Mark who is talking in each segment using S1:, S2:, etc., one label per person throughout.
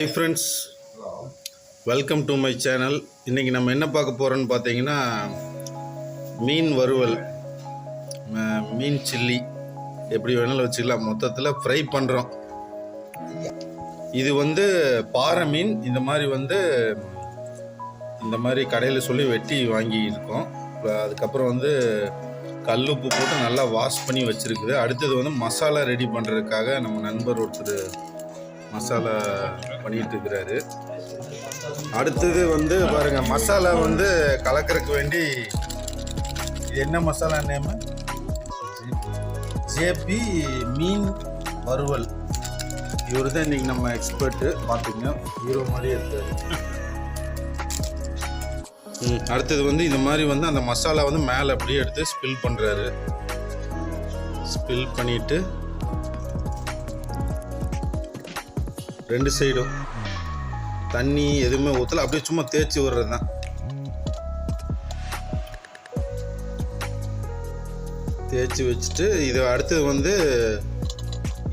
S1: Hi friends, welcome to my channel. இன்றைக்கி நம்ம என்ன பார்க்க போகிறோன்னு பார்த்தீங்கன்னா மீன் வறுவல், மீன் சில்லி எப்படி வேணாலும் வச்சுக்கலாம். மொத்தத்தில் ஃப்ரை பண்ணுறோம். இது பாறை மீன். இந்த மாதிரி கடையில் சொல்லி வெட்டி வாங்கியிருக்கோம். அதுக்கப்புறம் கல் உப்பு போட்டு நல்லா வாஷ் பண்ணி வச்சுருக்குது. அடுத்தது மசாலா ரெடி பண்ணுறதுக்காக நம்ம நண்பர் ஒருத்தர் மசாலா பண்ணிட்டு இருக்கிறாரு. அடுத்தது பாருங்க, மசாலா கலக்கிறதுக்கு வேண்டி என்ன மசாலா நேமு? ஜேபி மீன் வறுவல். இவர் தான் இன்னைக்கு நம்ம எக்ஸ்பர்ட்டு. பார்த்துங்க, ஹீரோ மாதிரியே இருக்காரு. அடுத்தது இந்த மாதிரி அந்த மசாலா மேலே அப்படியே எடுத்து ஸ்பில் பண்ணுறாரு. ஸ்பில் பண்ணிட்டு ரெண்டு சைடும் தண்ணி எதுவுமே ஊற்றல, அப்படியே சும்மா தேய்ச்சி விடுறது தான். தேய்ச்சி வச்சுட்டு இதை அடுத்தது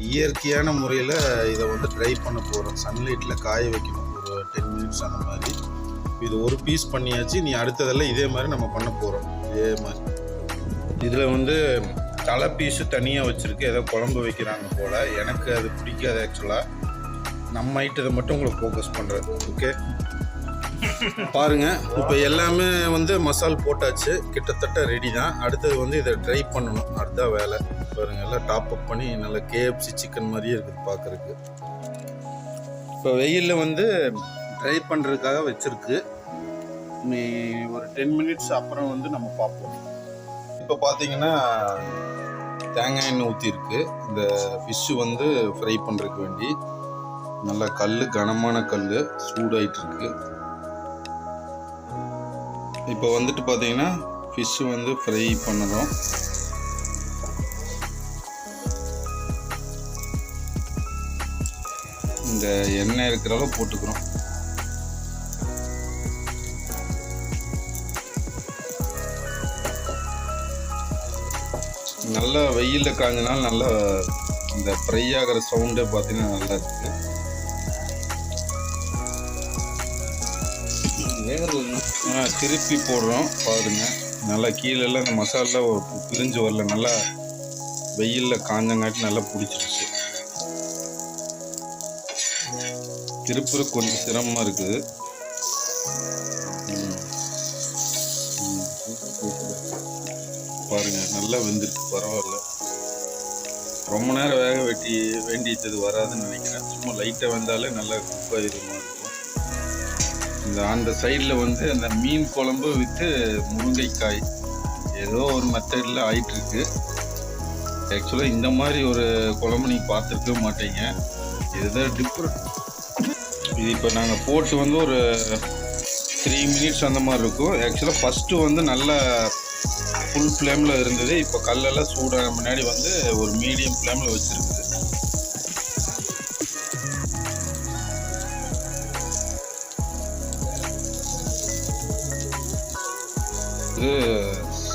S1: இயற்கையான முறையில் இதை ட்ரை பண்ண போகிறோம். சன்லைட்டில் காய வைக்கணும் ஒரு 10 மினிட்ஸ் அந்த மாதிரி. இது ஒரு பீஸ் பண்ணியாச்சு. நீ அடுத்ததெல்லாம் இதே மாதிரி நம்ம பண்ண போகிறோம். இதே மாதிரி இதில் தலை பீஸு தனியாக வச்சுருக்கு. ஏதோ குழம்பு வைக்கிறாங்க போல். எனக்கு அது பிடிக்காது ஆக்சுவலாக. நம்ம ஐட்டத்தை மட்டும் உங்களுக்கு ஃபோக்கஸ் பண்ணுறது. ஓகே, பாருங்கள். இப்போ எல்லாமே மசால் போட்டாச்சு, கிட்டத்தட்ட ரெடி தான். அடுத்தது இதை ட்ரை பண்ணணும். அதுதான் வேலை. பாருங்கள், எல்லாம் டாப் அப் பண்ணி நல்லா KFC சிக்கன் மாதிரியே இருக்குது பார்க்குறதுக்கு. இப்போ வெயிலில் ட்ரை பண்ணுறதுக்காக வச்சுருக்கு. நீ ஒரு 10 மினிட்ஸ் அப்புறம் நம்ம பார்ப்போம். இப்போ பார்த்தீங்கன்னா தேங்காய் எண்ணெய் ஊற்றிருக்கு. இந்த ஃபிஷ்ஷு ஃப்ரை பண்ணுறதுக்கு வேண்டி நல்லா கனமான கல் சூடாயிட்டு இருக்கு. இப்போ பார்த்தீங்கன்னா ஃபிஷ்ஷு ஃப்ரை பண்ணணும். இந்த எண்ணெய் இருக்கிற அளவு போட்டுக்கிறோம். நல்லா வெயிலில் காய்ஞ்சனால நல்லா இந்த ஃப்ரை ஆகிற சவுண்டே பார்த்தீங்கன்னா நல்லா இருக்குது. திருப்பி போடுறோம் பாருங்க. நல்லா கீழெல்லாம் இந்த மசாலா பிரிஞ்சு வரல. நல்லா வெயிலில் காஞ்சங்காட்டி நல்லா பிடிச்சிருச்சு. திருப்புற கொஞ்சம் சிரமமாக இருக்குது. பாருங்க, நல்லா வெந்துருக்கு. பரவாயில்ல. ரொம்ப நேரம் வேக வேண்டியது வராதுன்னு நினைக்கிறேன். சும்மா லைட்டாக வந்தாலே நல்லா குக் ஆகிருமா இருக்கும். அந்த சைடில் அந்த மீன் குழம்பு வித்து முருங்கைக்காய் ஏதோ ஒரு மெத்தடில் ஆயிட்டுருக்கு. ஆக்சுவலாக இந்த மாதிரி ஒரு குழம்பு நீங்கள் பார்த்துருக்கவே மாட்டீங்க. இதுதான் டிஃப்ரெண்ட். இது இப்போ நாங்கள் போட்டு ஒரு 3 மினிட்ஸ் அந்த மாதிரி இருக்கும். ஆக்சுவலாக ஃபஸ்ட்டு நல்லா ஃபுல் ஃப்ளேமில் இருந்தது. இப்போ கல்லெல்லாம் சூடான முன்னாடி ஒரு மீடியம் ஃப்ளேமில் வச்சுருக்குது.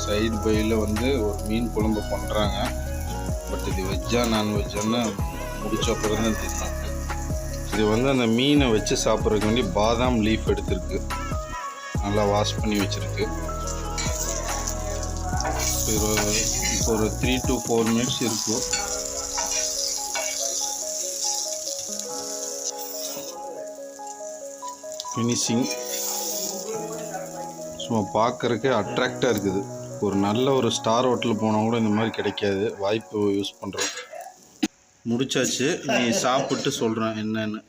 S1: சைடு பையில் ஒரு மீன் குழம்பு பண்ணுறாங்க. பட் இது வெஜ்ஜா நான்வெஜ்ஜான்னு முடிச்ச அப்புறம் தான் தெரியும். இது அந்த மீனை வச்சு சாப்பிட்றதுக்கு வேண்டி பாதாம் லீஃப் எடுத்துருக்கு. நல்லா வாஷ் பண்ணி வச்சுருக்கு. இப்போ ஒரு 3 to 4 மினிட்ஸ் இருக்கும். ஃபினிஷிங் சும்மா பார்க்குறதுக்கே அட்ராக்டாக இருக்குது. ஒரு ஸ்டார் ஹோட்டலில் போனால் கூட இந்த மாதிரி கிடைக்காது. வாய்ப்பு யூஸ் பண்ணுறோம். முடிச்சாச்சு. நீ சாப்பிட்டு சொல்கிறேன் என்னன்னு.